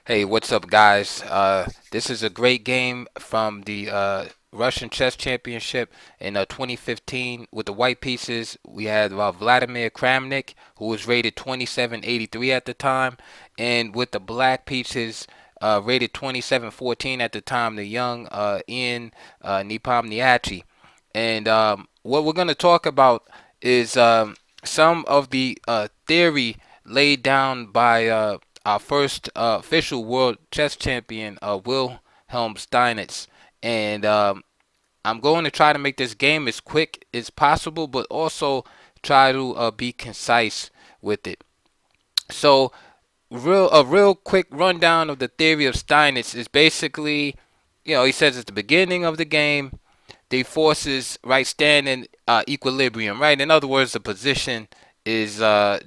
Hey, what's up, guys? This is a great game from the Russian Chess Championship in 2015. With the white pieces, we had Vladimir Kramnik, who was rated 2783 at the time, and with the black pieces, rated 2714 at the time, the young Ian Nepomniachtchi. And what we're going to talk about is some of the theory laid down by our first official world chess champion, Wilhelm Steinitz. And I'm going to try to make this game as quick as possible, but also try to be concise with it. So, a real quick rundown of the theory of Steinitz is basically, he says at the beginning of the game, the forces right stand in equilibrium, right? In other words, the position is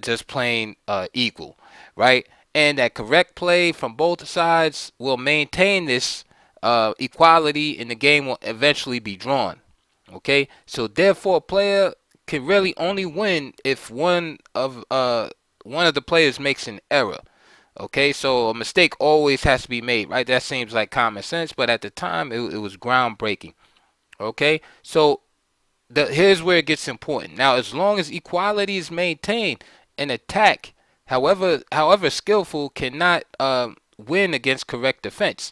just plain equal, right? And that correct play from both sides will maintain this equality, and the game will eventually be drawn. Okay, so therefore, a player can really only win if one of the players makes an error. Okay, so a mistake always has to be made, right? That seems like common sense, but at the time, it was groundbreaking. Okay, so here's where it gets important. Now, as long as equality is maintained, an attack, however skillful, cannot win against correct defense.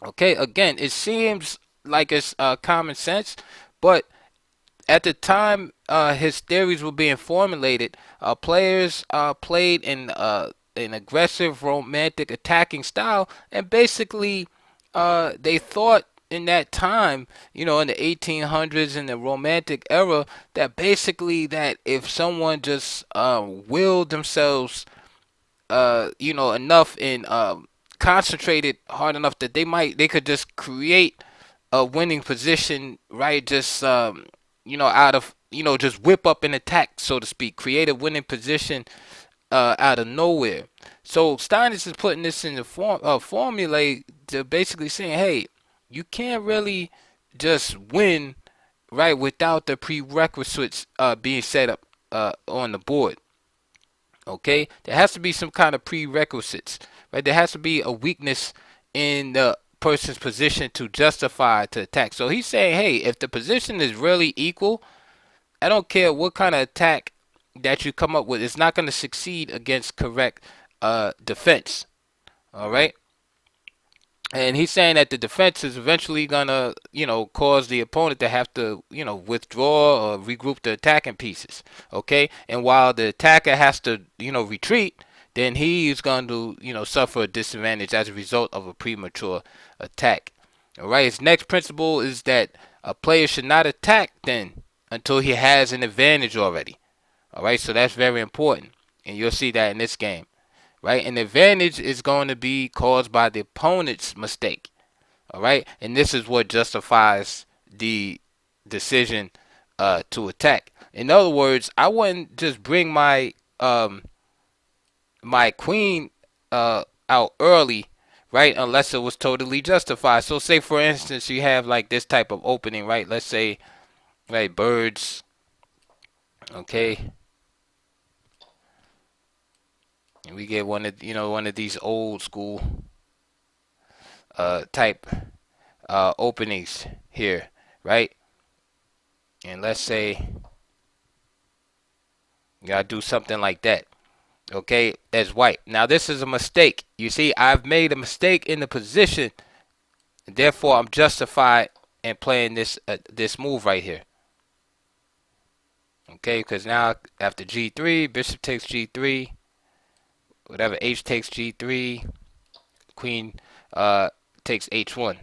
Okay, again, it seems like it's common sense, but at the time his theories were being formulated, players played in an aggressive, romantic, attacking style, and basically they thought in that time, in the 1800s, in the Romantic era, that basically that if someone just willed themselves, enough and concentrated hard enough that they could just create a winning position, right? Just out of just whip up an attack, so to speak, create a winning position out of nowhere. So Steinitz is putting this in the formula to basically saying, hey, you can't really just win right without the prerequisites being set up on the board. Okay, there has to be some kind of prerequisites, right? There has to be a weakness in the person's position to justify to attack. So he's saying, hey, if the position is really equal, I don't care what kind of attack that you come up with, it's not going to succeed against correct defense. All right. And he's saying that the defense is eventually gonna, cause the opponent to have to, withdraw or regroup the attacking pieces. Okay, and while the attacker has to, retreat, then he is going to, suffer a disadvantage as a result of a premature attack. All right. His next principle is that a player should not attack then until he has an advantage already. All right. So that's very important, and you'll see that in this game, right? An advantage is going to be caused by the opponent's mistake. All right, and this is what justifies the decision to attack. In other words, I wouldn't just bring my queen out early, right? Unless it was totally justified. So, say for instance, you have like this type of opening, right? Let's say, right, birds. Okay, and we get one of these old school type openings here, right? And let's say you gotta do something like that, okay, as white. Now this is a mistake. You see, I've made a mistake in the position, therefore I'm justified in playing this move right here. Okay, because now after G3, bishop takes G3, whatever, H takes G3, queen takes H1.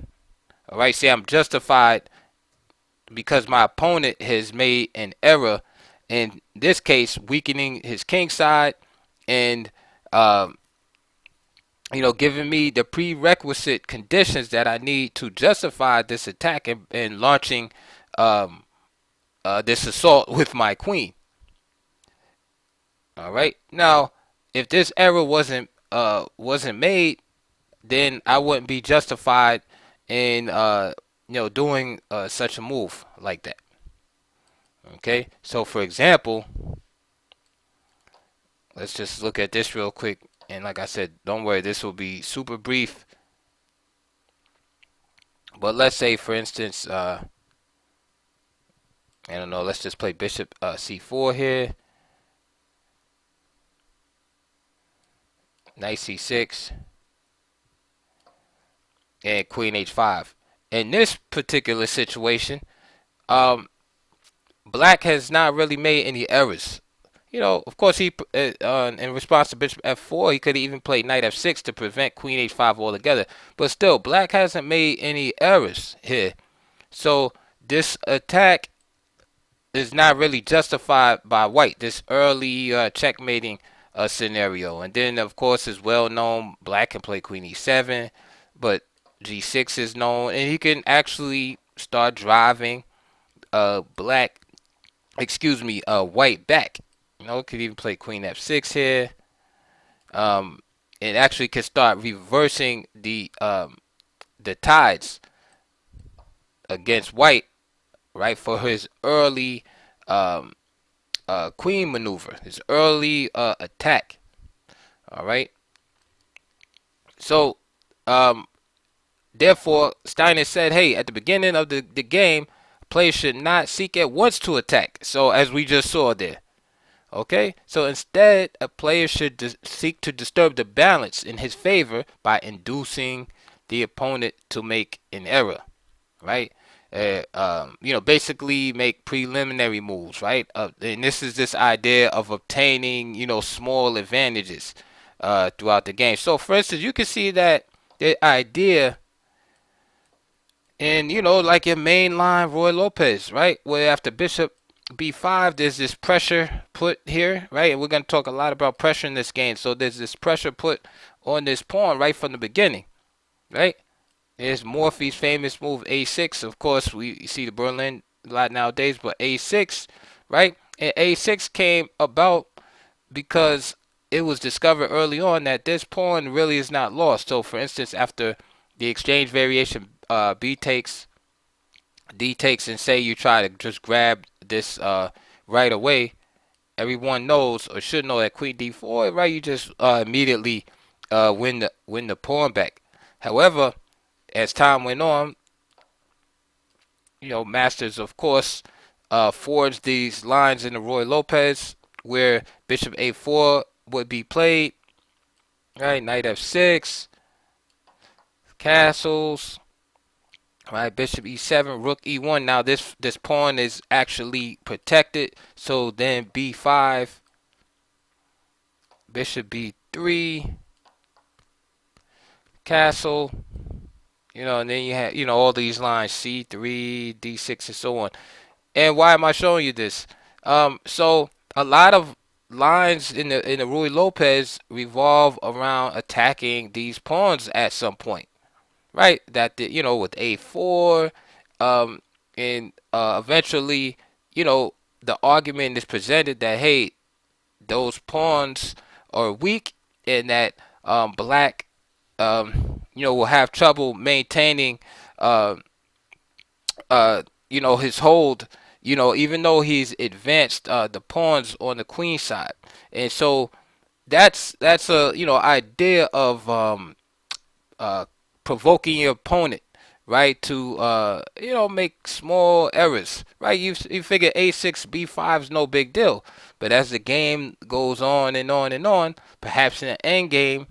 All right, see, I'm justified because my opponent has made an error, in this case weakening his king side and um, giving me the prerequisite conditions that I need to justify this attack and launching um, this assault with my queen. All right, now if this error wasn't made, then I wouldn't be justified in doing such a move like that. Okay, so for example, let's just look at this real quick. And like I said, don't worry, this will be super brief. But let's say, for instance, I don't know, let's just play bishop c4 here. Knight c6. And queen h5. In this particular situation, black has not really made any errors. Of course, he in response to bishop f4, he could even play knight f6 to prevent queen h5 altogether. But still, black hasn't made any errors here. So this attack is not really justified by white, this early checkmating scenario. And then, of course, it's well known black can play queen e7, but g6 is known, and he can actually start driving black, white back. Could even play queen f6 here. It actually could start reversing the tides against white, right, for his early queen maneuver, his early attack. All right. So, therefore, Steinitz said, hey, at the beginning of the game, players should not seek at once to attack. So, as we just saw there. Okay, so instead, a player should seek to disturb the balance in his favor by inducing the opponent to make an error, right? Basically make preliminary moves, right? And this is this idea of obtaining, small advantages throughout the game. So, for instance, you can see that the idea in, like your main line, Roy Lopez, right? Where after bishop b5, there's this pressure put here, right? And we're going to talk a lot about pressure in this game. So there's this pressure put on this pawn right from the beginning, right? There's Morphy's famous move a6. Of course, we see the Berlin a lot nowadays, but a6, right? And a6 came about because it was discovered early on that this pawn really is not lost. So, for instance, after the exchange variation, b takes, d takes, and say you try to just grab this right away, everyone knows or should know that queen d4, right? You just immediately win the pawn back. However, as time went on, masters, of course, forged these lines in the Roy Lopez where bishop a4 would be played, right? Knight f6, castles, right? Bishop e7, rook e1. Now this pawn is actually protected. So then b5, bishop b3, castle. And then you have, all these lines, c3, d6, and so on. And why am I showing you this? So a lot of lines in the Ruy Lopez revolve around attacking these pawns at some point, right? That with a4, and eventually, the argument is presented that, hey, those pawns are weak, and that black will have trouble maintaining his hold, even though he's advanced the pawns on the queen side. And so that's a idea of provoking your opponent, right, to make small errors, right? You figure a6 b5 is no big deal, but as the game goes on and on and on, perhaps in the end game,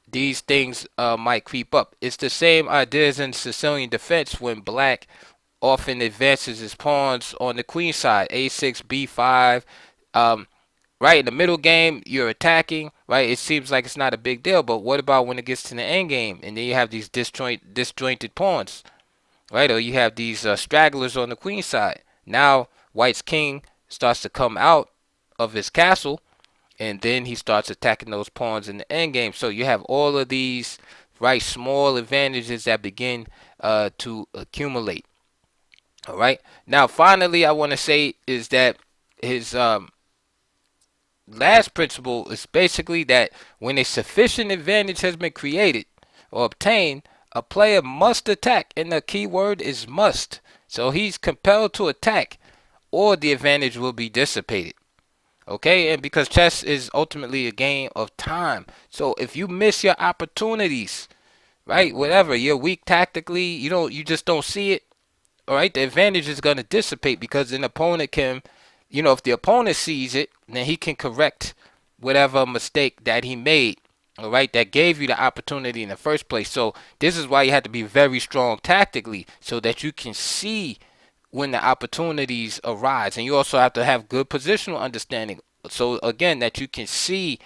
these things might creep up. It's the same ideas in Sicilian defense when black often advances his pawns on the queen side, a6, b5. Right, in the middle game, you're attacking, right? It seems like it's not a big deal, but what about when it gets to the end game, and then you have these disjointed pawns, right? Or you have these stragglers on the queen side. Now, white's king starts to come out of his castle, and then he starts attacking those pawns in the endgame. So you have all of these, right, small advantages that begin to accumulate. All right. Now, finally, I want to say is that his last principle is basically that when a sufficient advantage has been created or obtained, a player must attack, and the key word is must. So he's compelled to attack, or the advantage will be dissipated. Okay, and because chess is ultimately a game of time. So if you miss your opportunities, right, whatever, you're weak tactically, you just don't see it, all right, the advantage is going to dissipate because an opponent can, if the opponent sees it, then he can correct whatever mistake that he made, all right, that gave you the opportunity in the first place. So this is why you have to be very strong tactically so that you can see when the opportunities arise. And you also have to have good positional understanding. So again, that you can see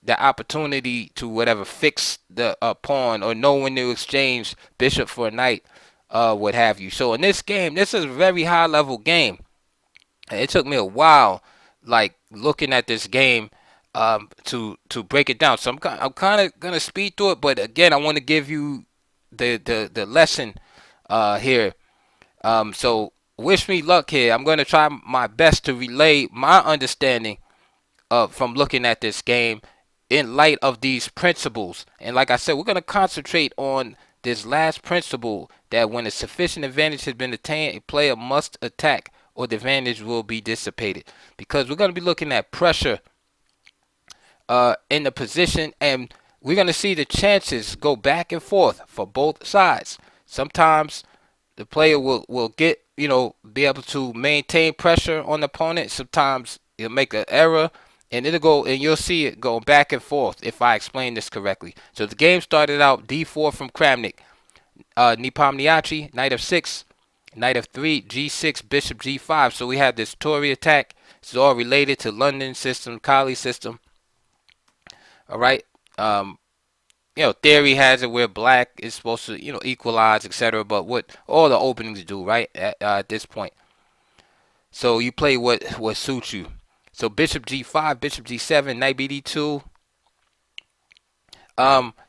the opportunity to whatever fix the pawn or know when to exchange bishop for a knight, what have you. So in this game, this is a very high level game. It took me a while, like looking at this game, to break it down. So I'm kind of gonna speed through it, but again, I want to give you the lesson here. So wish me luck here. I'm gonna try my best to relay my understanding from looking at this game in light of these principles. And like I said, we're going to concentrate on this last principle that when a sufficient advantage has been attained, a player must attack or the advantage will be dissipated. Because we're going to be looking at pressure in the position, and we're going to see the chances go back and forth for both sides. Sometimes the player will get, be able to maintain pressure on the opponent. Sometimes he'll make an error and it'll go, and you'll see it go back and forth if I explain this correctly. So the game started out d4 from Kramnik, Nepomniachtchi, knight of 6, knight of 3, g6, bishop g5. So we have this Tory attack. It's all related to London system, Kali system. All right. Theory has it where black is supposed to, equalize, etc. But what all the openings do, right, at this point. So you play what suits you. So bishop g5, bishop g7, knight bd2.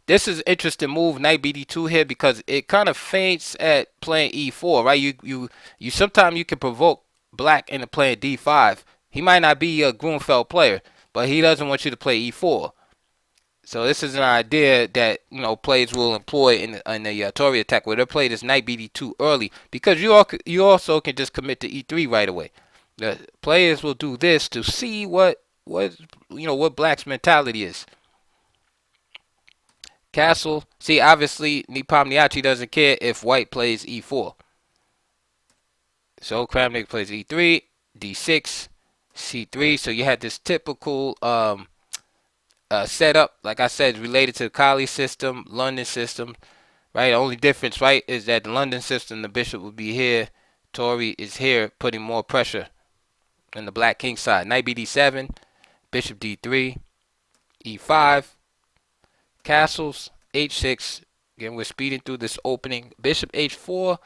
This is an interesting move, knight bd2 here, because it kind of feints at playing e4, right? You sometimes you can provoke black into playing d5. He might not be a Grunfeld player, but he doesn't want you to play e4. So this is an idea that players will employ in the Tory attack, where they play this knight bd2 early, because you also can just commit to e3 right away. The players will do this to see what black's mentality is. Castle. See, obviously Nepomniachtchi doesn't care if white plays e4. So Kramnik plays e3, d6, c3. So you had this typical setup, like I said, related to the Kali system, London system, right? The only difference, right, is that the London system, the bishop would be here, Tory is here, putting more pressure on the black king side. Knight bd7, bishop d3, e5, castles, h6. Again, we're speeding through this opening. Bishop h4,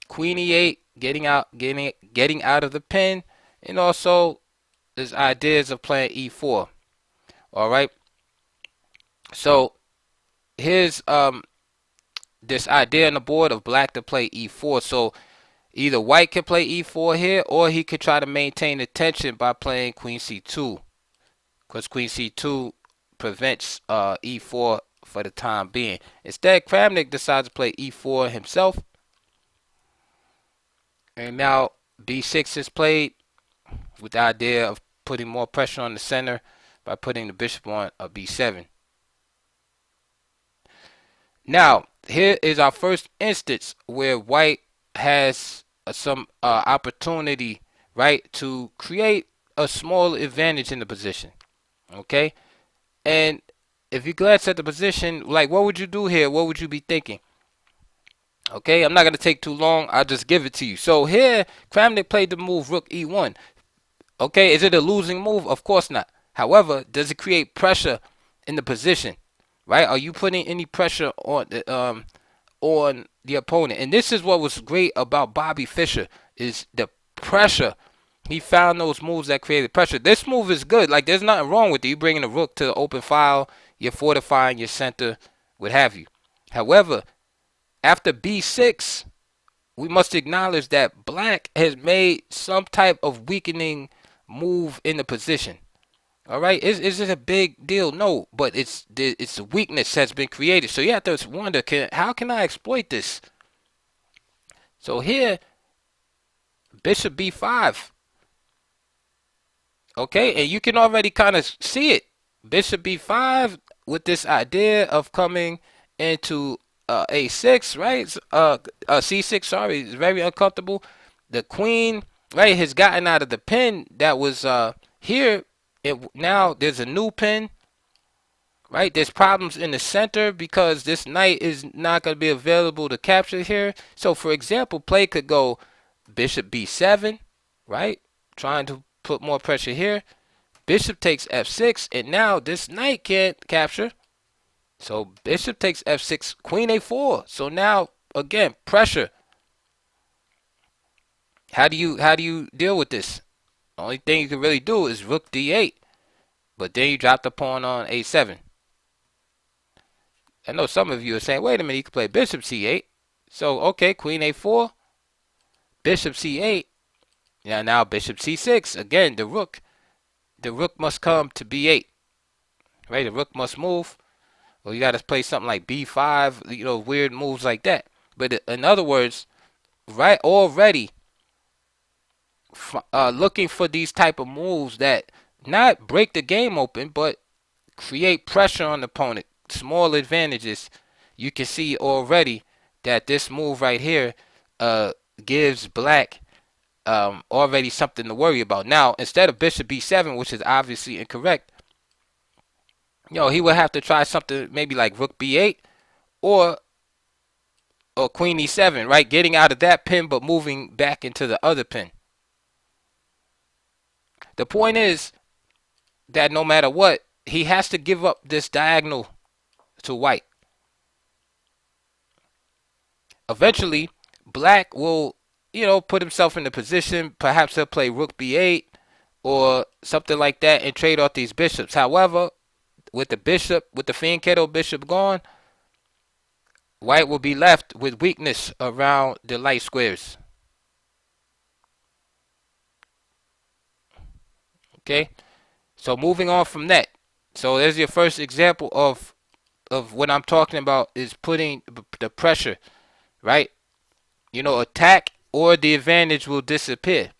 queen e8, getting out of the pin, and also there's ideas of playing e4. All right. So here's this idea on the board of black to play e4. So either white can play e4 here, or he could try to maintain the tension by playing queen c2, because queen c2 prevents e4 for the time being. Instead, Kramnik decides to play e4 himself, and now b6 is played with the idea of putting more pressure on the center by putting the bishop on a b7. Now, here is our first instance where white has some opportunity, right, to create a small advantage in the position. Okay? And if you glance at the position, like, what would you do here? What would you be thinking? Okay, I'm not going to take too long. I'll just give it to you. So here, Kramnik played the move rook e1. Okay, is it a losing move? Of course not. However, does it create pressure in the position? Right? Are you putting any pressure on the opponent? And this is what was great about Bobby Fischer, is the pressure. He found those moves that created pressure. This move is good. Like, there's nothing wrong with it. You bringing the rook to the open file, you're fortifying your center, what have you. However, after b6, we must acknowledge that black has made some type of weakening move in the position. All right, is it a big deal? No, but it's a weakness has been created. So you have to wonder, how can I exploit this? So here, bishop b5. Okay, and you can already kind of see it. Bishop b5 with this idea of coming into a6, right? C6, sorry, is very uncomfortable. The queen, right, has gotten out of the pin that was here. Now there's a new pin, right? There's problems in the center because this knight is not going to be available to capture here. So, for example, play could go bishop b7, right? Trying to put more pressure here. Bishop takes f6, and now this knight can't capture. So bishop takes f6, queen a4. So now again pressure. How do you deal with this? The only thing you can really do is rook d8, but then you drop the pawn on a7. I know some of you are saying, wait a minute, you can play bishop c8. So okay, queen a4, bishop c8. Yeah, now bishop c6. Again, the rook must come to b8. Right, the rook must move. Or you got to play something like b5, weird moves like that. But in other words, right, already looking for these type of moves that not break the game open, but create pressure on the opponent, small advantages. You can see already that this move right here uh, gives black already something to worry about. Now, instead of bishop b7, which is obviously incorrect, he would have to try something maybe like rook b8 or queen e7, right? Getting out of that pin but moving back into the other pin. The point is that no matter what, he has to give up this diagonal to white. Eventually, black will, put himself in the position. Perhaps he'll play rook b8 or something like that and trade off these bishops. However, with the fianchetto bishop gone, white will be left with weakness around the light squares. Okay, so moving on from that. So there's your first example of what I'm talking about is putting the pressure, right? Attack or the advantage will disappear.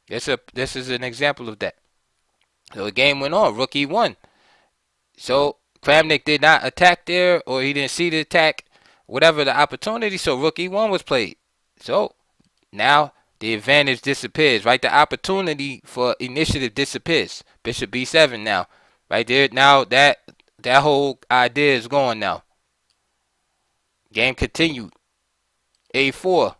This is an example of that. So the game went on. Rook e1. So Kramnik did not attack there, or he didn't see the attack, whatever the opportunity. So rook e1 was played. So now the advantage disappears, right? The opportunity for initiative disappears. Bishop b7 now, right there. Now that whole idea is gone now. Game continued. a4.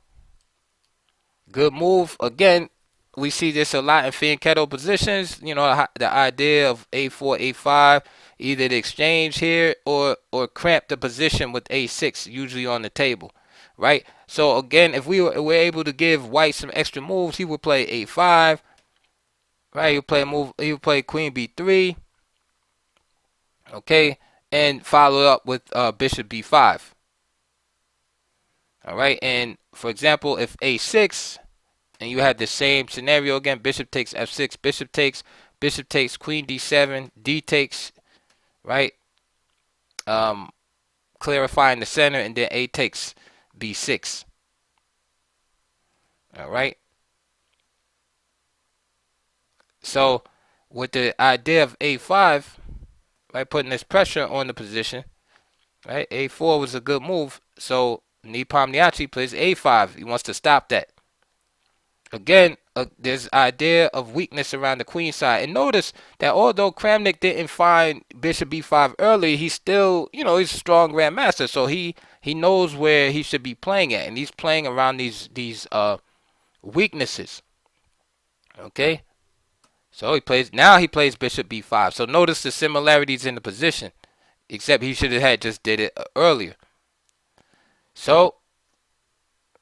Good move. Again, we see this a lot in fianchetto positions. The idea of a4, a5, either the exchange here or cramp the position with a6, usually on the table, right? So again, if we were able to give white some extra moves, he would play a5, right? He would play queen b3, okay, and follow up with bishop b5. All right, and for example, if a6, and you had the same scenario again, bishop takes f6, bishop takes queen d7, d takes, right? Clarifying the center, and then a takes b6. All right. So with the idea of a5, right, putting this pressure on the position, right? A4 was a good move. So Nepomniachtchi plays a5. He wants to stop that. Again, there's idea of weakness around the queen side. And notice that although Kramnik didn't find bishop b5 early, he's still, he's a strong grandmaster. So he knows where he should be playing at. And he's playing around these weaknesses. Okay? So he plays bishop b5. So notice the similarities in the position. Except he should have had just did it earlier. So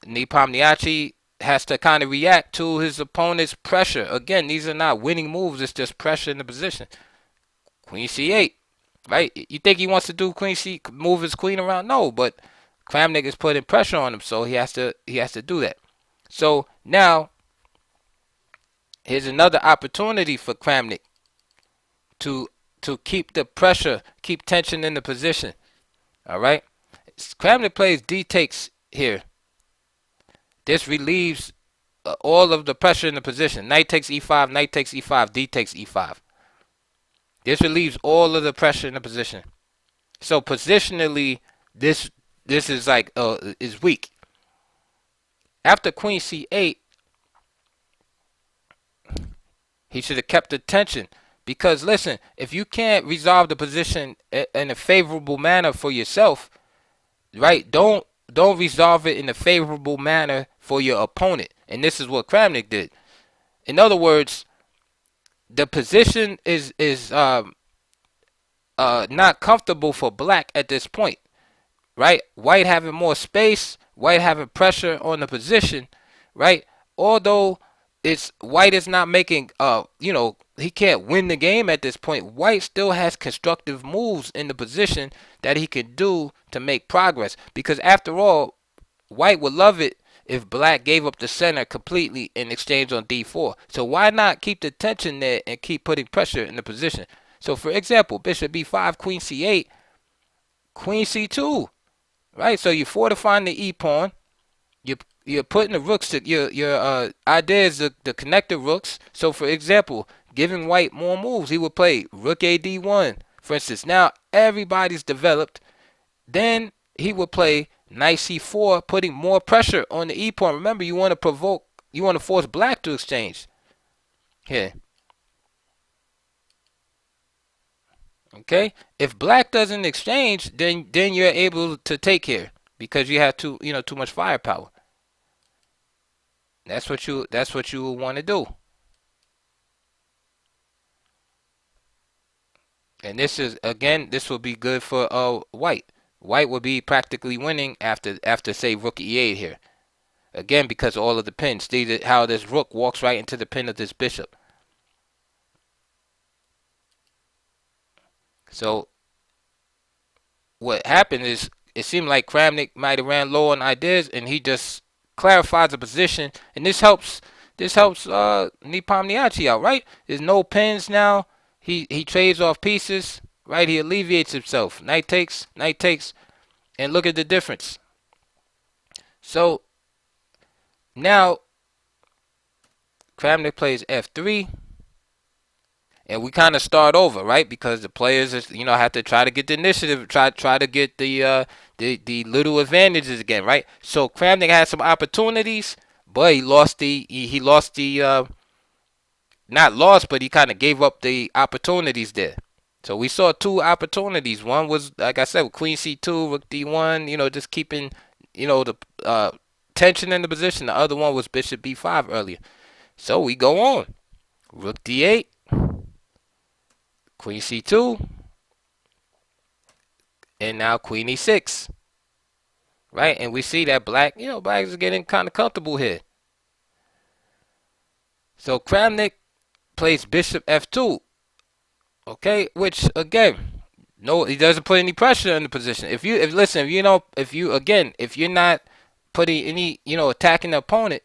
Nepomniachtchi has to kind of react to his opponent's pressure. Again, these are not winning moves. It's just pressure in the position. Queen c8, right? You think he wants to do move his queen around? No, but Kramnik is putting pressure on him, so he has to do that. So now here's another opportunity for Kramnik to keep the pressure, keep tension in the position. All right. Kramnik plays d takes here. This relieves all of the pressure in the position. Knight takes e5, knight takes e5, d takes e5. This relieves all of the pressure in the position. So positionally, this is like is weak. After queen c8, he should have kept the tension. Because listen, if you can't resolve the position in a favorable manner for yourself, right? Don't resolve it in a favorable manner for your opponent. And this is what Kramnik did. In other words, the position is not comfortable for black at this point, right? White having more space, white having pressure on the position, right? Although it's white is not making he can't win the game at this point. White still has constructive moves in the position that he can do to make progress, because after all, white would love it if black gave up the center completely in exchange on d4. So why not keep the tension there and keep putting pressure in the position? So for example, bishop b5, queen c8, queen c2, right? So you're fortifying the e pawn. You're putting the rooks to your idea is the connector rooks. So for example, giving white more moves, he would play rook a d1, for instance. Now everybody's developed. Then he would play knight c4, putting more pressure on the e pawn. Remember, you want to force black to exchange here. Okay, if black doesn't exchange, then you're able to take here because you have too much firepower. That's what you want to do. And this will be good for white. White will be practically winning after say rook e8 here. Again, because of all of the pins. See how this rook walks right into the pin of this bishop. So what happened is it seemed like Kramnik might have ran low on ideas, and he just clarifies the position, and this helps Nepomniachtchi out, right? There's no pins now. He trades off pieces, right? He alleviates himself. Knight takes, and look at the difference. So now Kramnik plays f3. And we kind of start over, right? Because the players, have to try to get the initiative, try to get the little advantages again, right? So Kramnik had some opportunities, but he lost not lost, but he kind of gave up the opportunities there. So we saw two opportunities. One was, like I said, with queen c2, rook d1, just keeping, the tension in the position. The other one was bishop b5 earlier. So we go on. Rook d8. Queen c2, and now queen e6, right? And we see that black is getting kind of comfortable here. So Kramnik plays bishop f2, okay? Which again, no, he doesn't put any pressure in the position. If you're not putting any, attacking the opponent,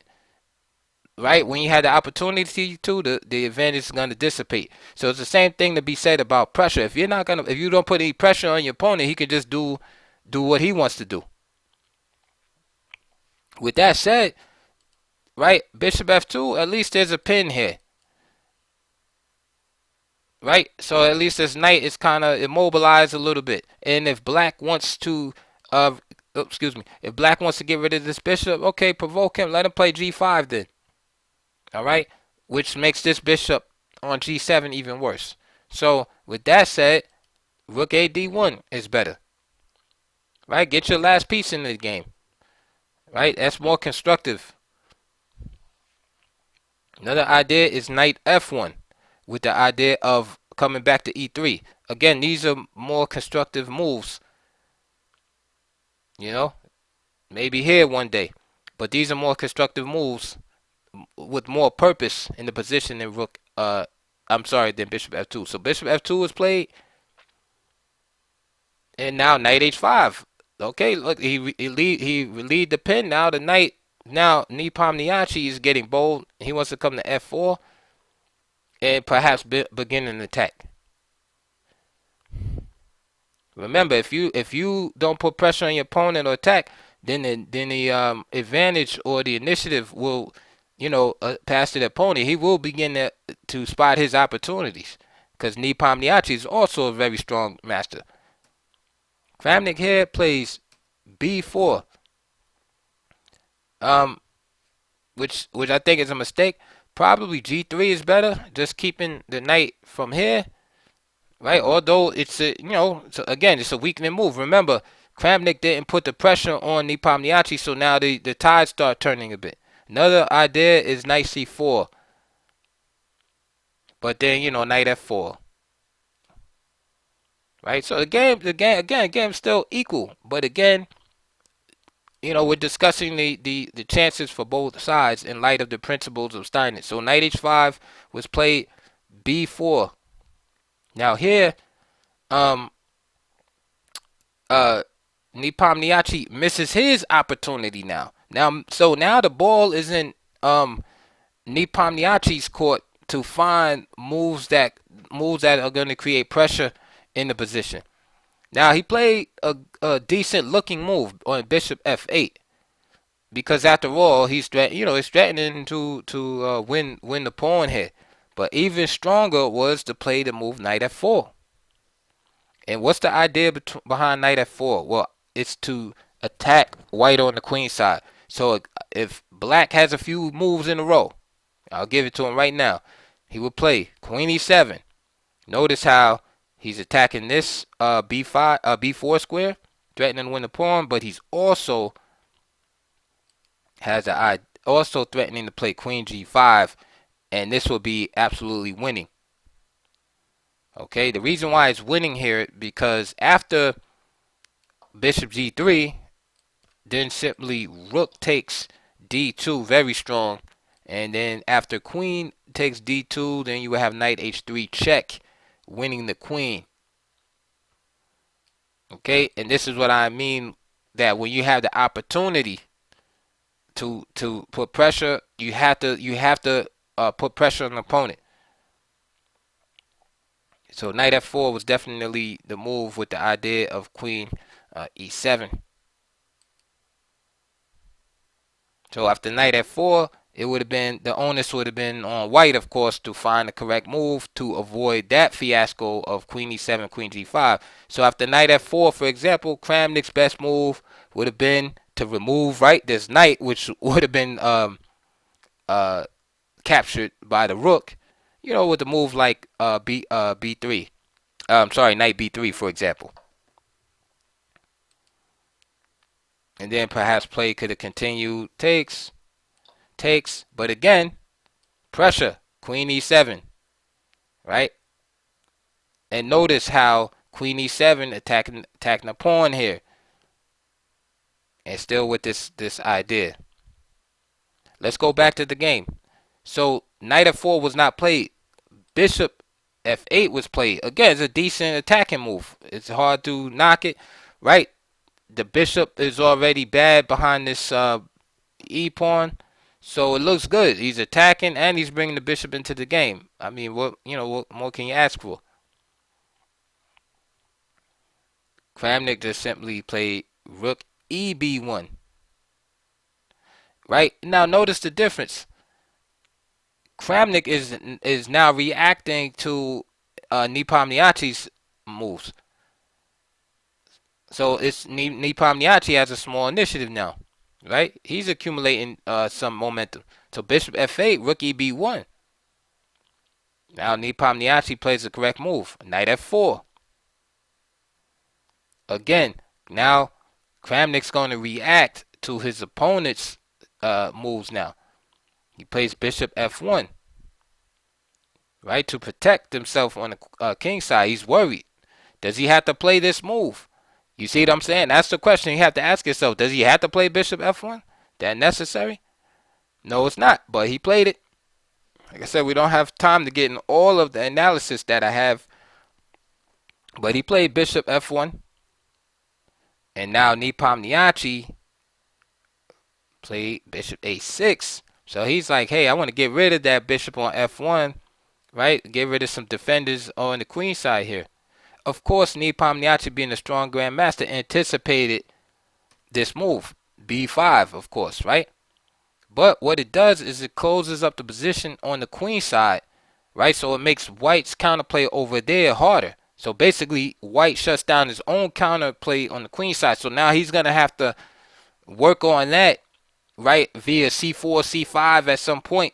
right, when you had the opportunity to, the advantage is going to dissipate. So it's the same thing to be said about pressure. If you don't put any pressure on your opponent, he can just do what he wants to do. With that said, right, bishop f2, at least there's a pin here, right? So at least this knight is kind of immobilized a little bit. And if black wants to if black wants to get rid of this bishop, okay, provoke him, let him play g5 then. All right, which makes this bishop on g7 even worse. So with that said, rook a d1 is better, right? Get your last piece in the game, right? That's more constructive. Another idea is knight f1 with the idea of coming back to e3. Again, these are more constructive moves, maybe here one day, but these are more constructive moves with more purpose in the position than than bishop f2. So bishop f2 is played, and now knight h5. Okay, look, he relieved the pin. Now the knight, now Nepomniachtchi is getting bold. He wants to come to f4 and perhaps begin an attack. Remember, if you don't put pressure on your opponent or attack, then the advantage or the initiative will past the opponent, he will begin to spot his opportunities. Because Nepomniachtchi is also a very strong master. Kramnik here plays b4, um, which I think is a mistake. Probably g3 is better, just keeping the knight from here, right? Although it's again, it's a weakening move. Remember, Kramnik didn't put the pressure on Nepomniachtchi, so now the tides start turning a bit. Another idea is knight c4, but then knight f4, right? So the game's still equal, but again, we're discussing the chances for both sides in light of the principles of Steinitz. So knight h5 was played b4. Now here, um, Nepomniachtchi misses his opportunity now. So now the ball is in Nepomniachtchi's court to find moves that are going to create pressure in the position. Now he played a decent looking move on bishop f8 because after all he's threatening to win the pawn here. But even stronger was to play the move knight f4. And what's the idea behind knight f4? Well, it's to attack white on the queen side. So if black has a few moves in a row, I'll give it to him right now. He will play queen e7. Notice how he's attacking this b4 square, threatening to win the pawn, but he's also threatening to play queen g5, and this will be absolutely winning. Okay, the reason why it's winning here because after bishop g3, then simply rook takes d2, very strong, and then after queen takes d2, then you will have knight h3 check, winning the queen. Okay, and this is what I mean, that when you have the opportunity to put pressure, you have to put pressure on the opponent. So knight f4 was definitely the move with the idea of queen e7. So after knight f4, it would have been, the onus would have been on white, of course, to find the correct move to avoid that fiasco of queen e7, queen g5. So after knight f4, for example, Kramnik's best move would have been to remove this knight, which would have been captured by the rook, with a move like b3. Knight b3, for example. And then perhaps play could have continued, takes, but again, pressure, queen e7, right? And notice how queen e7 attacking the pawn here, and still with this idea. Let's go back to the game. So knight f4 was not played. Bishop f8 was played. Again, it's a decent attacking move. It's hard to knock it, right? The bishop is already bad behind this e pawn, so it looks good. He's attacking and he's bringing the bishop into the game. I mean, what more can you ask for? Kramnik just simply played rook eb1. Right now, notice the difference. Kramnik is now reacting to Nepomniachtchi's moves. So it's Nepomniachtchi has a small initiative now, right? He's accumulating some momentum. So bishop f8, rook eb1. Now Nepomniachtchi plays the correct move, knight f4. Again, now Kramnik's going to react to his opponent's moves now. He plays bishop f1, right, to protect himself on the king side. He's worried. Does he have to play this move? You see what I'm saying? That's the question you have to ask yourself. Does he have to play bishop f1? That necessary? No, it's not, but he played it. Like I said, we don't have time to get in all of the analysis that I have, but he played bishop f1, and now Nepomniachtchi played bishop a6. So he's like, hey, I want to get rid of that bishop on f1, right? Get rid of some defenders on the queen side here. Of course, Nepomniachtchi, being a strong grandmaster, anticipated this move, b5, of course, right? But what it does is it closes up the position on the queen side, right? So it makes white's counterplay over there harder. So basically, white shuts down his own counterplay on the queen side. So now he's gonna have to work on that, right, via c4, c5 at some point,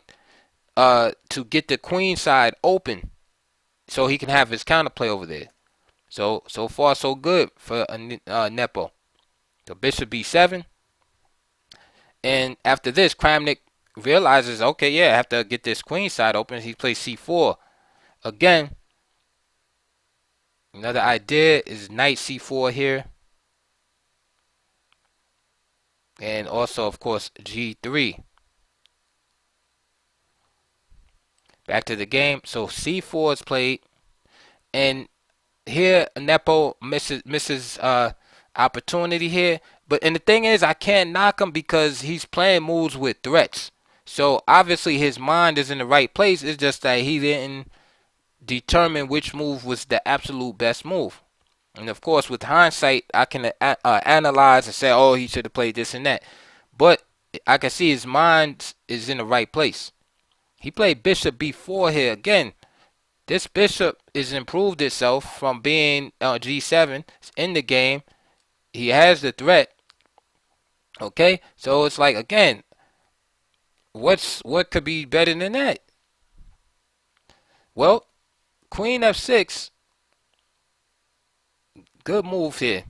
to get the queen side open, so he can have his counterplay over there. So far so good for Nepo. So bishop b7, and after this, Kramnik realizes, okay, yeah, I have to get this queen side open. He plays c4 again. Another idea is knight c4 here, and also, of course, g3. Back to the game. So c4 is played, and here Nepo misses opportunity here. And the thing is, I can't knock him because he's playing moves with threats. So obviously his mind is in the right place. It's just that he didn't determine which move was the absolute best move. And of course, with hindsight, I can analyze and say, oh, he should have played this and that. But I can see his mind is in the right place. He played bishop b4 here. Again, this bishop has improved itself from being g7 in the game. He has the threat. Okay, so it's like, again, what could be better than that? Well, queen f6, good move here.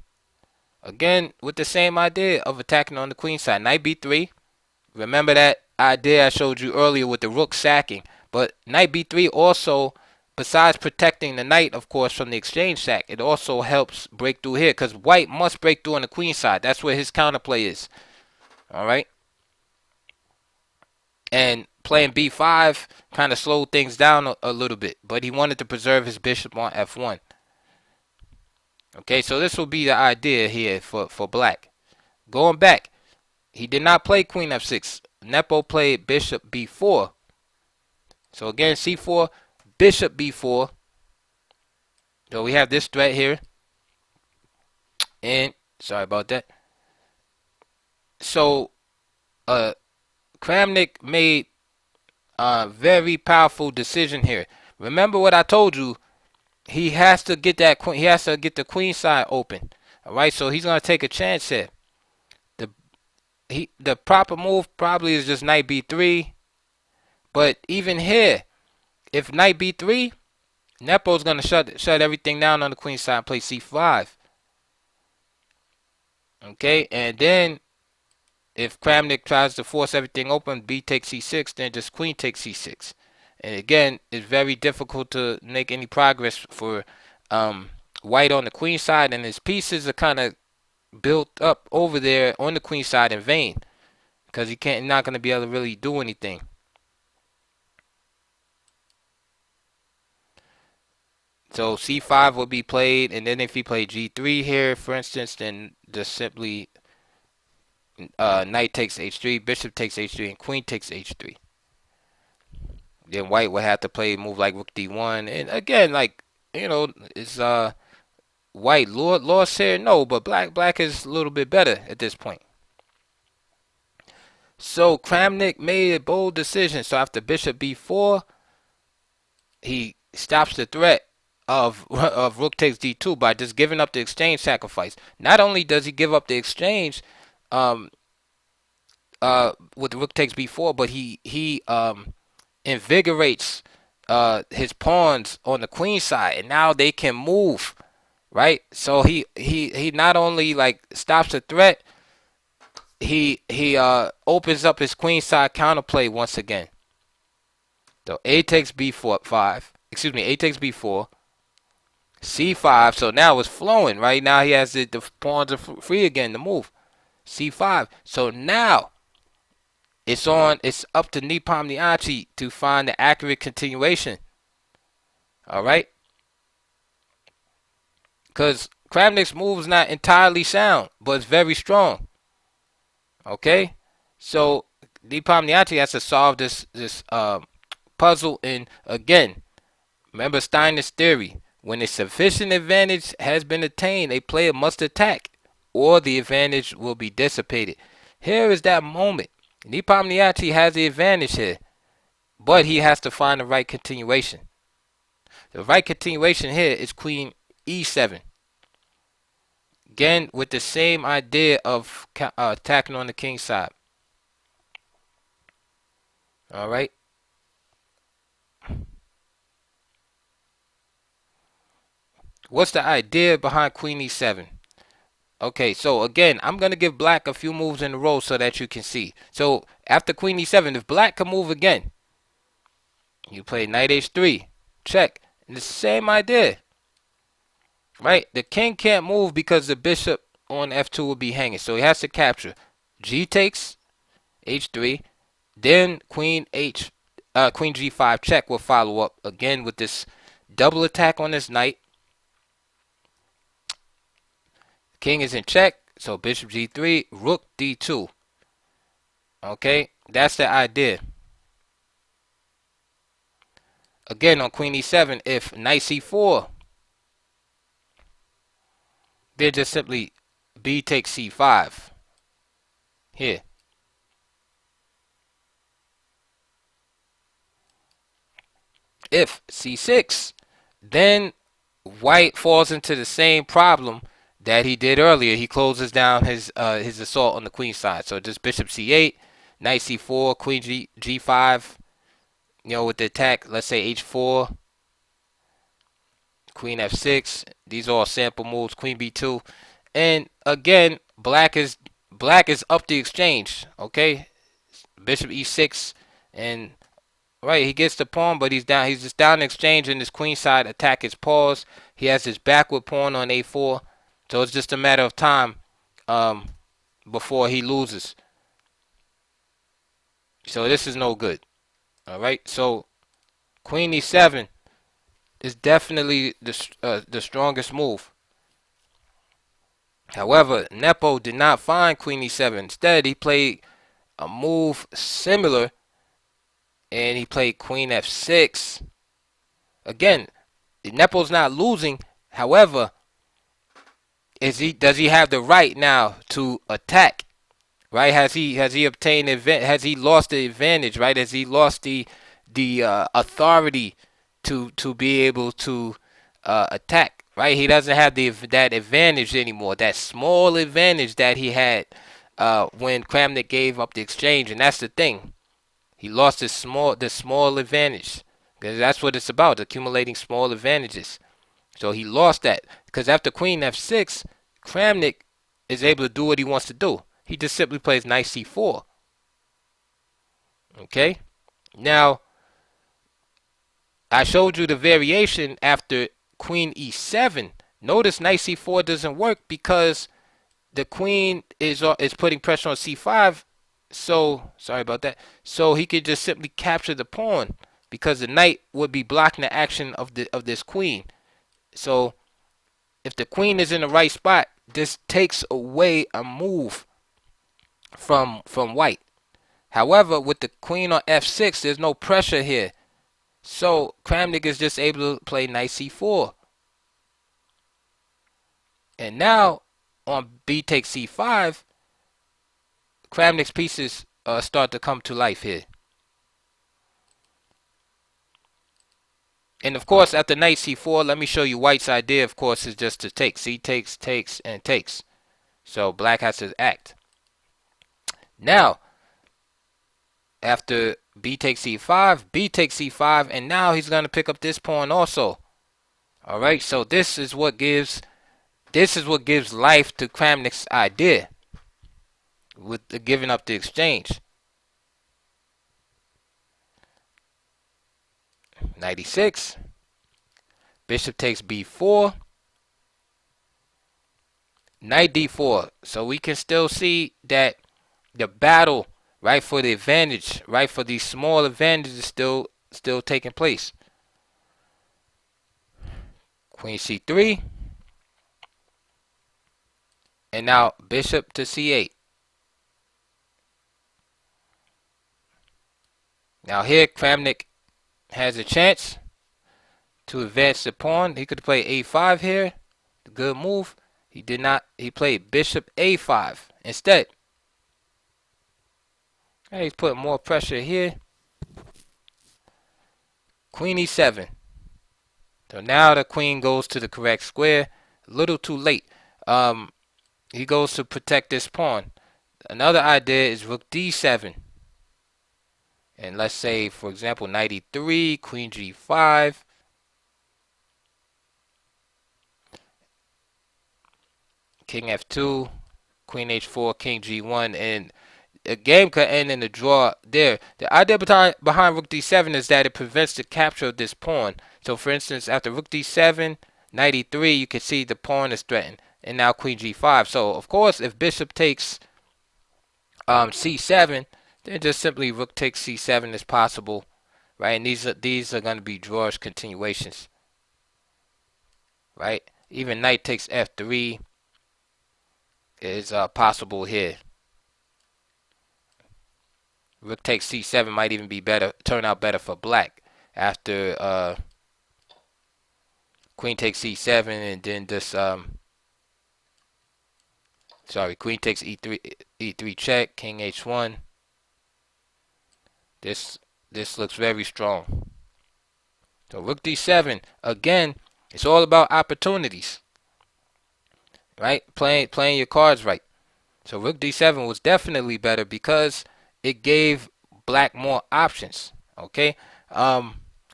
Again, with the same idea of attacking on the queen side. Knight b3. Remember that idea I showed you earlier with the rook sacking. But knight b3 also, besides protecting the knight, of course, from the exchange sack, it also helps break through here, because white must break through on the queen side. That's where his counterplay is. All right. And playing b5 kind of slowed things down a little bit, but he wanted to preserve his bishop on f1. Okay, so this will be the idea here for black. Going back, he did not play queen f6. Nepo played bishop b4. So again, c4, bishop b4. So we have this threat here. And sorry about that. So Kramnik made a very powerful decision here. Remember what I told you. He has to get that queen. He has to get the queen side open. All right, so he's gonna take a chance here. The proper move probably is just knight b3. But even here, if knight b3, Nepo's gonna shut everything down on the queen side and play c5. Okay, and then if Kramnik tries to force everything open, b takes c6, then just queen takes c6. And again, it's very difficult to make any progress for white on the queen side, and his pieces are kind of built up over there on the queen side in vain, because he not going to be able to really do anything. So c5 will be played, and then if he played g3 here, for instance, then just simply knight takes h3, bishop takes h3, and queen takes h3. Then white would have to play a move like rook d1. And again, like, you know, is white lost here? No, but black is a little bit better at this point. So Kramnik made a bold decision. So after bishop b4, he stops the threat of rook takes d2 by just giving up the exchange sacrifice. Not only does he give up the exchange with the rook takes b4, but he invigorates his pawns on the queen side, and now they can move, right? So he not only like stops the threat, he opens up his queen side counterplay once again. So a takes b4, a takes b4, c5. So now it's flowing, right? Now he has the pawns are free again to move. c5. So now it's up to Nepomniachtchi to find the accurate continuation. All right? Because Kramnik's move is not entirely sound, but it's very strong. Okay? So Nepomniachtchi has to solve this puzzle. And again, remember Steinitz theory. When a sufficient advantage has been attained, a player must attack, or the advantage will be dissipated. Here is that moment. Nepomniachtchi has the advantage here, but he has to find the right continuation. The right continuation here is Queen E7. Again, with the same idea of attacking on the king side. All right. What's the idea behind Queen E7? Okay, so again, I'm going to give black a few moves in a row so that you can see. So after Queen E7, if black can move again, you play Knight H3, check. And the same idea, right? The king can't move because the bishop on F2 will be hanging. So he has to capture. G takes H3, then Queen G5 check will follow up again with this double attack on this knight. King is in check, so bishop G3, rook D2. Okay, that's the idea. Again, on Queen E7, if Knight C4, then just simply B takes C5. Here. If C6, then white falls into the same problem that he did earlier. He closes down his assault on the queen side. So just bishop C8, Knight C4, Queen G5. You know, with the attack, let's say H4, Queen F6. These are all sample moves. Queen B2, and again, black is up the exchange. Okay, bishop E6, and right, he gets the pawn, but he's down. He's just down the exchange, and his queen side attack is paused. He has his backward pawn on A4, so it's just a matter of time before he loses. So this is no good. All right, so Queen E7 is definitely the strongest move. However, Nepo did not find Queen E7. Instead, he played a move similar, and he played Queen F6. Again, Nepo's not losing. However, does he have the right now to attack? Right? Has he obtained has he lost the advantage? Right? Has he lost the authority to be able to attack? Right? He doesn't have that advantage anymore. That small advantage that he had when Kramnik gave up the exchange, and that's the thing. He lost the small advantage, because that's what it's about, accumulating small advantages. So he lost that, because after Queen F6, Kramnik is able to do what he wants to do. He just simply plays Knight C4. Okay? Now, I showed you the variation after Queen E7. Notice Knight C4 doesn't work because the queen is putting pressure on C5. So, sorry about that. So he could just simply capture the pawn, because the knight would be blocking the action of this queen. So if the queen is in the right spot, this takes away a move from white. However, with the queen on F6, there's no pressure here. So Kramnik is just able to play Knight C4. And now on B takes C5, Kramnik's pieces start to come to life here. And of course, after Knight C4, let me show you white's idea, of course, is just to take. C takes, takes, and takes. So black has to act. Now, after B takes C5, B takes C5, and now he's going to pick up this pawn also. All right, so this is what gives life to Kramnik's idea with the giving up the exchange. Knight E6, bishop takes B4, Knight D4. So we can still see that the battle, right, for the advantage, right, for these small advantages is still taking place. Queen C3, and now bishop to C8. Now here Kramnik has a chance to advance the pawn. He could play A5 here. Good move. He did not. He played bishop A5 instead. Okay, he's putting more pressure here. Queen e7. So now the queen goes to the correct square. A little too late. He goes to protect this pawn. Another idea is rook d7. And let's say, for example, knight e3, queen g5. King f2, queen h4, king g1, and a game could end in a draw there. The idea behind rook d7 is that it prevents the capture of this pawn. So for instance, after rook d7, knight e3, you can see the pawn is threatened. And now queen g5. So of course, if bishop takes c7, then just simply rook takes c7 is possible, right? And these are going to be drawish continuations, right? Even knight takes f3 is possible here. Rook takes c7 might even be better, turn out better for black after queen takes c7 and then this queen takes e3 check, king h1. This looks very strong. So rook d7 again. It's all about opportunities, right? Playing your cards right. So rook d7 was definitely better because it gave black more options. Okay,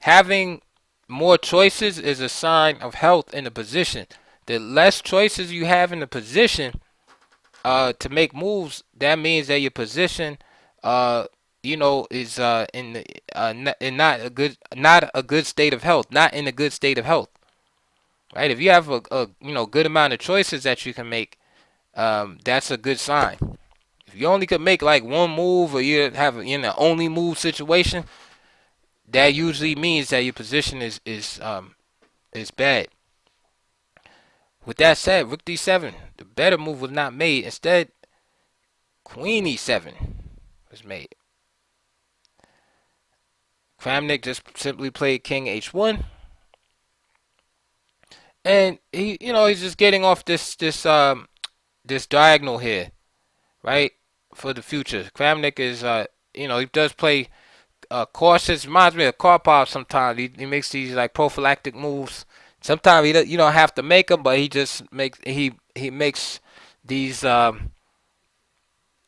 having more choices is a sign of health in the position. The less choices you have in the position to make moves, that means that your position, is in not a good state of health, not in a good state of health, right? If you have a good amount of choices that you can make, that's a good sign. If you only could make like one move, or you have only move situation, that usually means that your position is bad. With that said, rook d7, the better move was not made. Instead, queen e7 was made. Kramnik just simply played king h1, and he's just getting off this diagonal here, right, for the future. Kramnik is he does play cautious. Reminds me of Karpov sometimes. He makes these like prophylactic moves. Sometimes you don't have to make them, but he makes these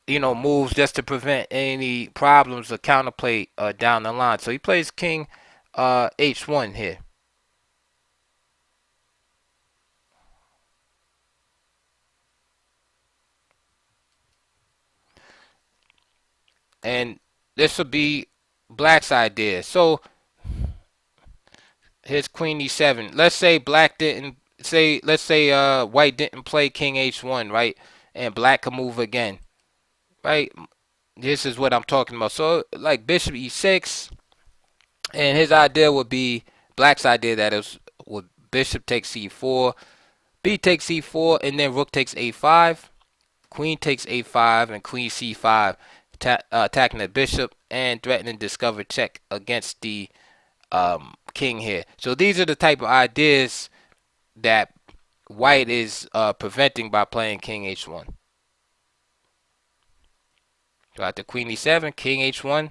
moves just to prevent any problems or counterplay down the line. So he plays king h1 here. And this would be black's idea. So here's queen e7. Let's say white didn't play king h1, right? And black can move again, right? This is what I'm talking about. So like bishop e6, and his idea would be black's idea that is would bishop takes c4, b takes c4, and then rook takes a5, queen takes a5, and queen c5, attacking the bishop and threatening discover check against the king here. So these are the type of ideas that white is preventing by playing king h1. So after queen e7, king h1.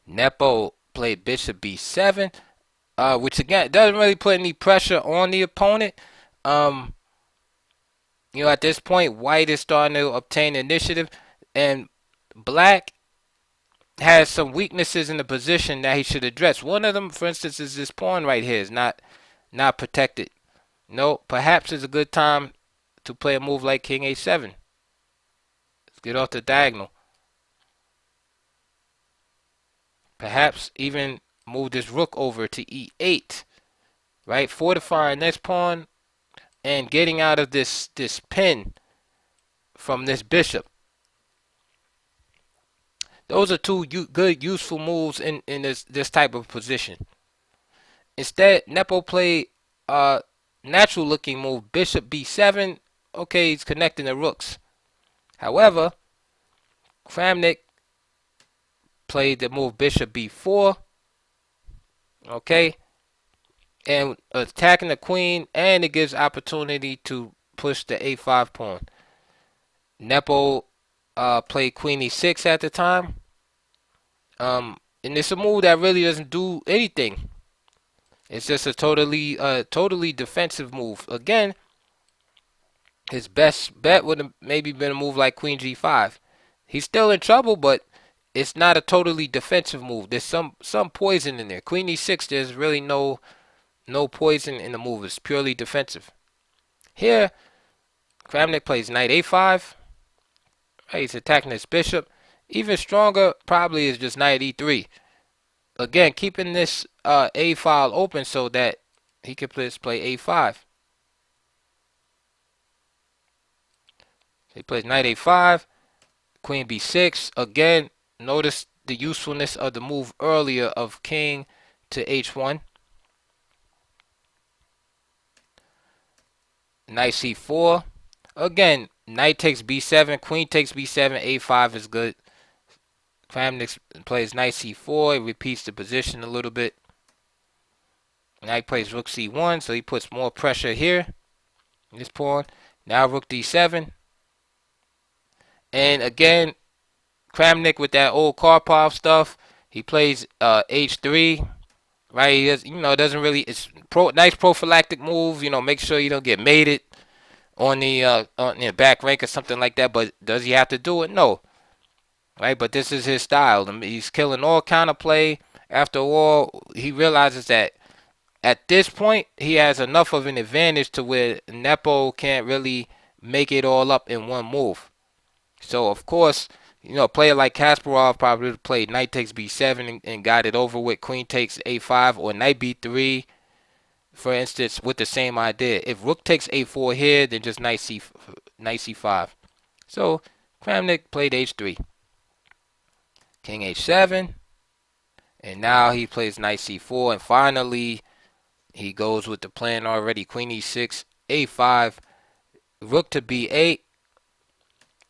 Nepo played bishop b7, which again doesn't really put any pressure on the opponent. At this point, white is starting to obtain initiative, and black has some weaknesses in the position that he should address. One of them, for instance, is this pawn right here is not protected. No, perhaps it's a good time to play a move like king a7. Let's get off the diagonal. Perhaps even move this rook over to e8, right? Fortifying this pawn and getting out of this pin from this bishop. Those are two good, useful moves in this type of position. Instead, Nepo played a natural-looking move, bishop b7. Okay, he's connecting the rooks. However, Kramnik played the move bishop b4. Okay, and attacking the queen, and it gives opportunity to push the a5 pawn. Nepo played queen e6 at the time. And it's a move that really doesn't do anything. It's just a totally defensive move. Again, his best bet would have maybe been a move like queen g5. He's still in trouble, but it's not a totally defensive move. There's some poison in there. Queen e6, there's really no poison in the move. It's purely defensive. Here, Kramnik plays knight a5. Right, he's attacking his bishop. Even stronger probably is just knight e3. Again, keeping this a file open so that he can play a5. He plays knight a5, queen b6. Again, notice the usefulness of the move earlier of king to h1. Knight c4. Again, knight takes b7, queen takes b7, a5 is good. Kramnik plays knight c4. He repeats the position a little bit. Now he plays rook c1, so he puts more pressure here. This pawn. Now rook d7. And again, Kramnik with that old Karpov stuff. He plays h3. Right? He does, doesn't really. It's nice prophylactic move. Make sure you don't get mated on the back rank or something like that. But does he have to do it? No. Right? But this is his style. He's killing all counterplay. After all, he realizes that at this point he has enough of an advantage to where Nepo can't really make it all up in one move. So of course, a player like Kasparov probably played knight takes b7 and got it over with, queen takes a5, or knight b3, for instance, with the same idea. If rook takes a4 here, then just knight c5. So Kramnik played h3, king h7, and now he plays knight c4, and finally he goes with the plan already. Queen e6, a5, rook to b8,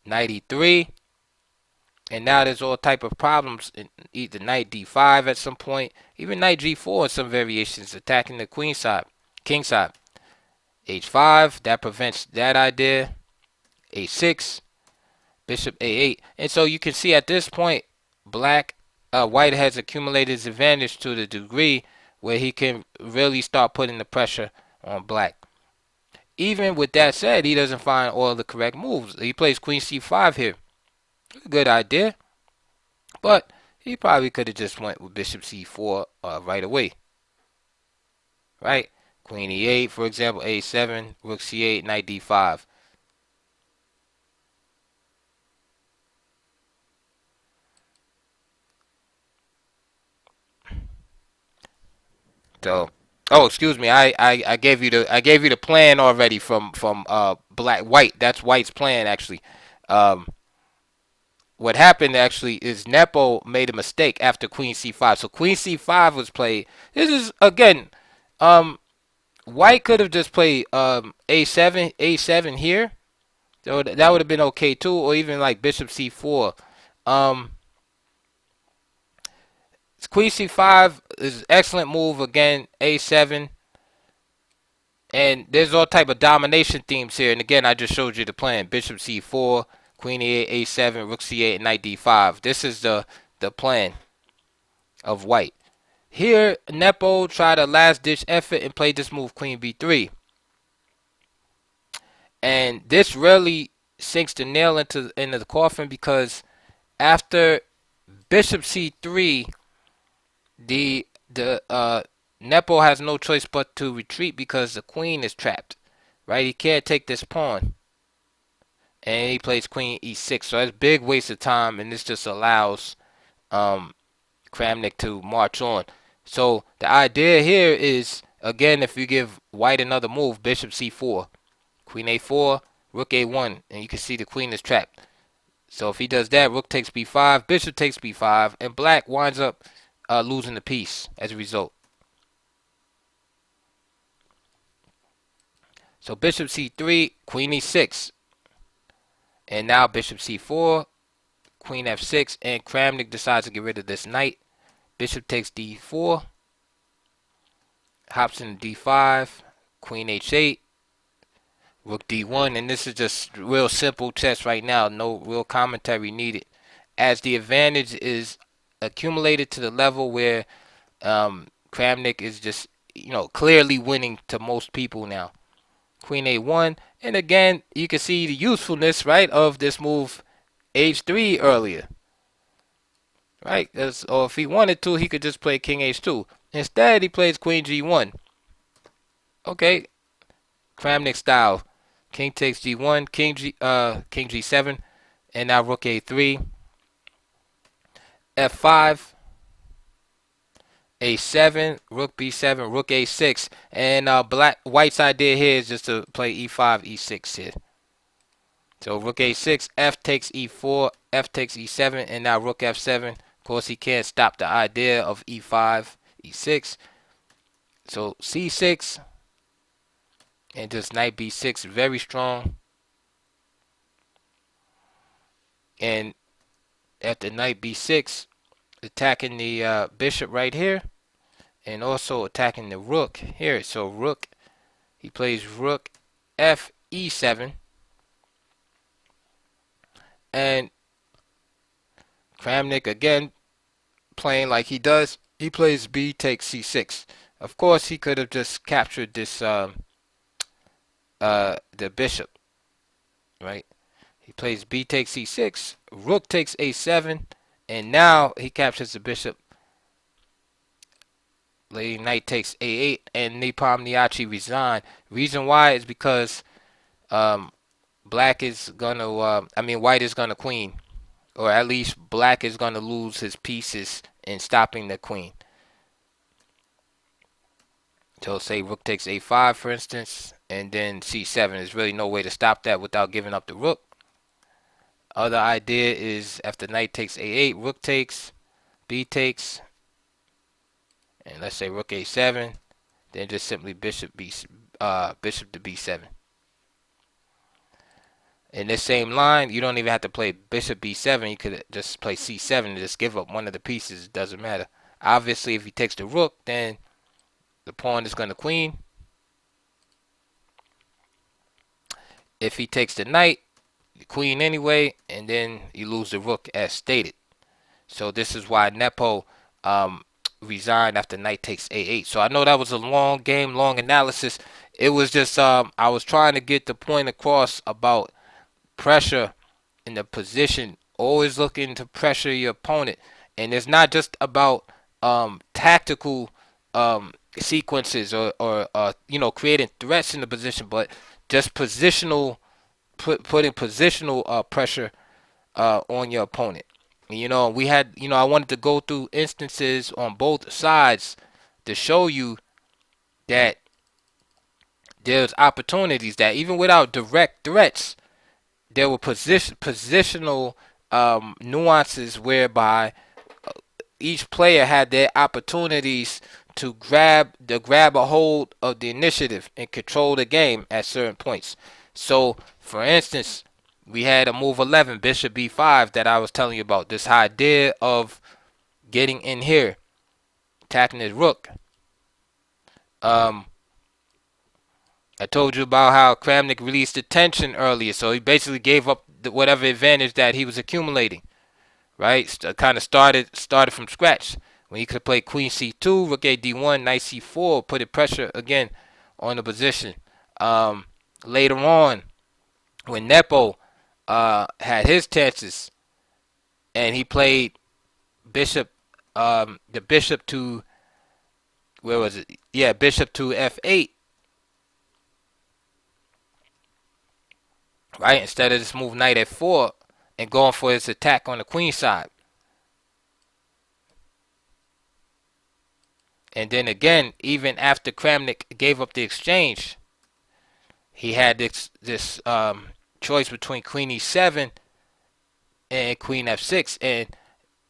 knight e3. And now there's all type of problems. Either knight d5 at some point, even knight g4 in some variations, attacking the queen side, king side. h5, that prevents that idea. a6, bishop a8. And so you can see at this point, white has accumulated his advantage to the degree where he can really start putting the pressure on black. Even with that said, he doesn't find all the correct moves. He plays queen c5 here. Good idea. But he probably could have just went with bishop c4 right away. Right? Queen e8, for example, a7, rook c8, knight d5. So, oh, excuse me. I gave you the plan already from white. That's white's plan actually. What happened actually is Nepo made a mistake after queen c5. So queen c5 was played. This is again, white could have just played a7 here. So that would have been okay too, or even like bishop c4. Queen c5 is an excellent move. Again, a7. And there's all type of domination themes here. And again, I just showed you the plan. Bishop c4, queen e8, a7, rook c8, and knight d5. This is the plan of white. Here, Nepo tried a last-ditch effort and played this move, queen b3. And this really sinks the nail into the coffin, because after bishop c3, the Nepo has no choice but to retreat because the queen is trapped. Right? He can't take this pawn. And he plays queen e6. So that's a big waste of time, and this just allows Kramnik to march on. So the idea here is, again, if you give white another move, bishop c4, queen a4, rook a1, and you can see the queen is trapped. So if he does that, rook takes b5, bishop takes b5, and black winds up losing the piece as a result. So bishop c3, queen e6, and now bishop c4, queen f6, and Kramnik decides to get rid of this knight. Bishop takes d4, hops into d5, queen h8, Rook D1, and this is just real simple chess right now. No real commentary needed. As the advantage is accumulated to the level where Kramnik is just, clearly winning to most people now. Queen A1, and again, you can see the usefulness, right, of this move H3 earlier, right? Or if he wanted to, he could just play King H2. Instead, he plays Queen G1. Okay, Kramnik style. King takes G1, King G7, and now Rook A3, F5, A7, Rook B7, Rook A6, and White's idea here is just to play E5, E6 here. So Rook A6, F takes E4, F takes E7, and now Rook F7. Of course, he can't stop the idea of E5, E6. So C6, and just Knight B6, very strong. And after Knight B6, attacking the bishop right here, and also attacking the rook here. So Rook, he plays Rook F E7, and Kramnik again playing like he does. He plays B takes C6. Of course, he could have just captured this the bishop, right? He plays B takes C6, Rook takes A7, and now he captures the bishop. Lady Knight takes A8, and Nepomniachtchi resigned. Reason why is because White is gonna queen, or at least Black is gonna lose his pieces in stopping the queen. So say Rook takes A5, for instance, and then C7. There's really no way to stop that without giving up the Rook. Other idea is after Knight takes A8, Rook takes, B takes, and let's say Rook A7, then just simply Bishop to B7. In this same line, you don't even have to play Bishop B7. You could just play C7 and just give up one of the pieces. It doesn't matter. Obviously, if he takes the Rook, then the pawn is going to queen. If he takes the Knight, the queen anyway, and then you lose the Rook as stated. So this is why Nepo resigned after Knight takes A8. So I know that was a long game, long analysis. It was just I was trying to get the point across about pressure in the position, always looking to pressure your opponent, and it's not just about tactical sequences or creating threats in the position, but just positional, putting positional pressure on your opponent. We had, I wanted to go through instances on both sides to show you that there's opportunities that even without direct threats, there were positional nuances whereby each player had their opportunities to grab a hold of the initiative and control the game at certain points. So, for instance, we had a move 11, Bishop B5, that I was telling you about. This idea of getting in here, attacking his rook. I told you about how Kramnik released the tension earlier, so he basically gave up whatever advantage that he was accumulating, right? Kind of started from scratch. When he could play Queen C2, Rook A D1, Knight C4, put pressure again on the position. Later on, when Nepo had his chances, and he played bishop, the bishop to, where was it? Yeah, bishop to F8. Right, instead of just move Knight F4 and going for his attack on the queen side. And then again, even after Kramnik gave up the exchange, he had this choice between Queen E7 and Queen F6, and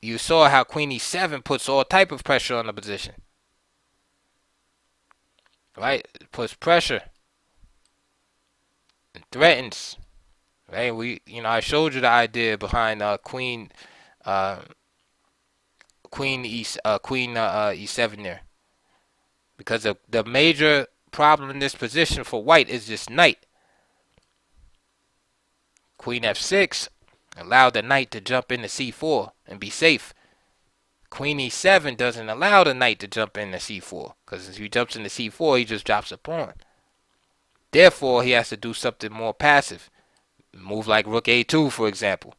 you saw how Queen E7 puts all type of pressure on the position. Right, it puts pressure and threatens. Right, I showed you the idea behind Queen E7 there, because the major problem in this position for White is this Knight. Queen f6 allowed the knight to jump into c4 and be safe. Queen e7 doesn't allow the knight to jump into c4, because if he jumps into c4, he just drops a pawn. Therefore, he has to do something more passive. Move like rook a2, for example,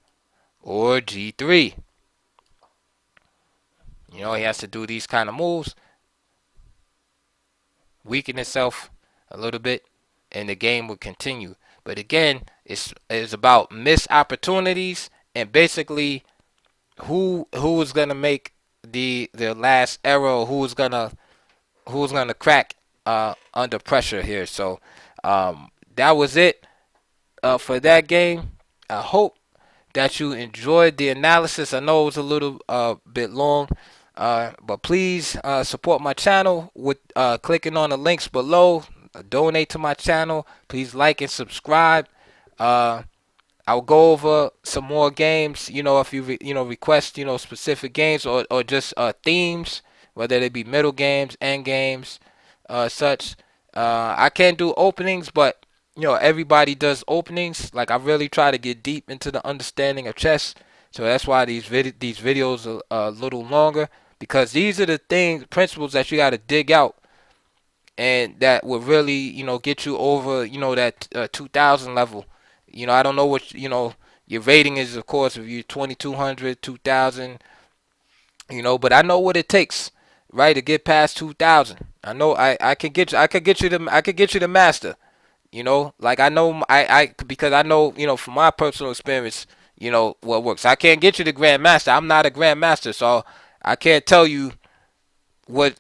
or g3. You know, he has to do these kind of moves, weaken himself a little bit, and the game will continue. But again, it's about missed opportunities and basically who is gonna make the last error, who's gonna crack under pressure here. So that was it for that game. I hope that you enjoyed the analysis. I know it was a little bit long, but please support my channel with clicking on the links below. Donate to my channel. Please like and subscribe. I'll go over some more games. You know, if you request specific games or just themes, whether they be middle games, end games, such. I can't do openings, but everybody does openings. Like, I really try to get deep into the understanding of chess, so that's why these videos are a little longer, because these are the principles that you got to dig out, and that will really get you over that 2000 level. I don't know what your rating is, of course, if you're 2200, 2000, but I know what it takes, right, to get past 2000. I know I could get you the master. Like, I know because I know from my personal experience what works. I can't get you the grandmaster. I'm not a grandmaster, so I can't tell you what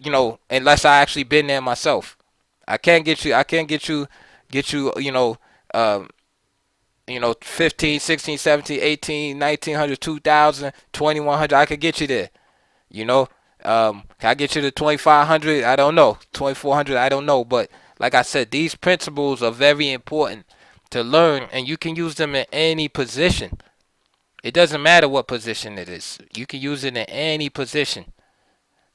unless I actually been there myself. I can't get you 15, 16, 17, 18, 1900, 2000, 2100. I could get you there. Can I get you to 2500? I don't know. 2400? I don't know. But like I said, these principles are very important to learn, and you can use them in any position. It doesn't matter what position it is. You can use it in any position.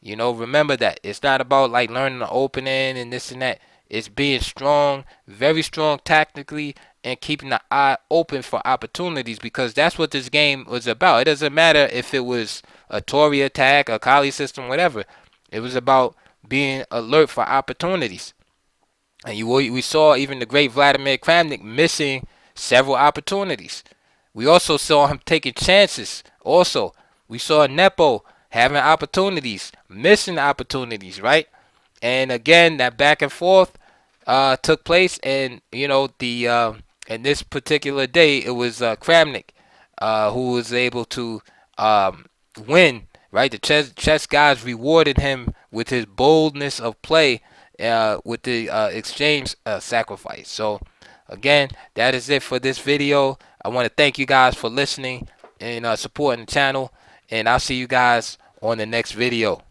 Remember that. It's not about like learning the opening and this and that. It's being strong, very strong tactically, and keeping the eye open for opportunities, because that's what this game was about. It doesn't matter if it was a Tory attack, a Kali system, whatever. It was about being alert for opportunities. And we saw even the great Vladimir Kramnik missing several opportunities. We also saw him taking chances. Also, we saw Nepo having opportunities, missing opportunities, right? And again, that back and forth took place, and in this particular day, it was Kramnik who was able to win. Right, the chess guys rewarded him with his boldness of play, with the exchange sacrifice. So again, that is it for this video. I want to thank you guys for listening and supporting the channel, and I'll see you guys on the next video.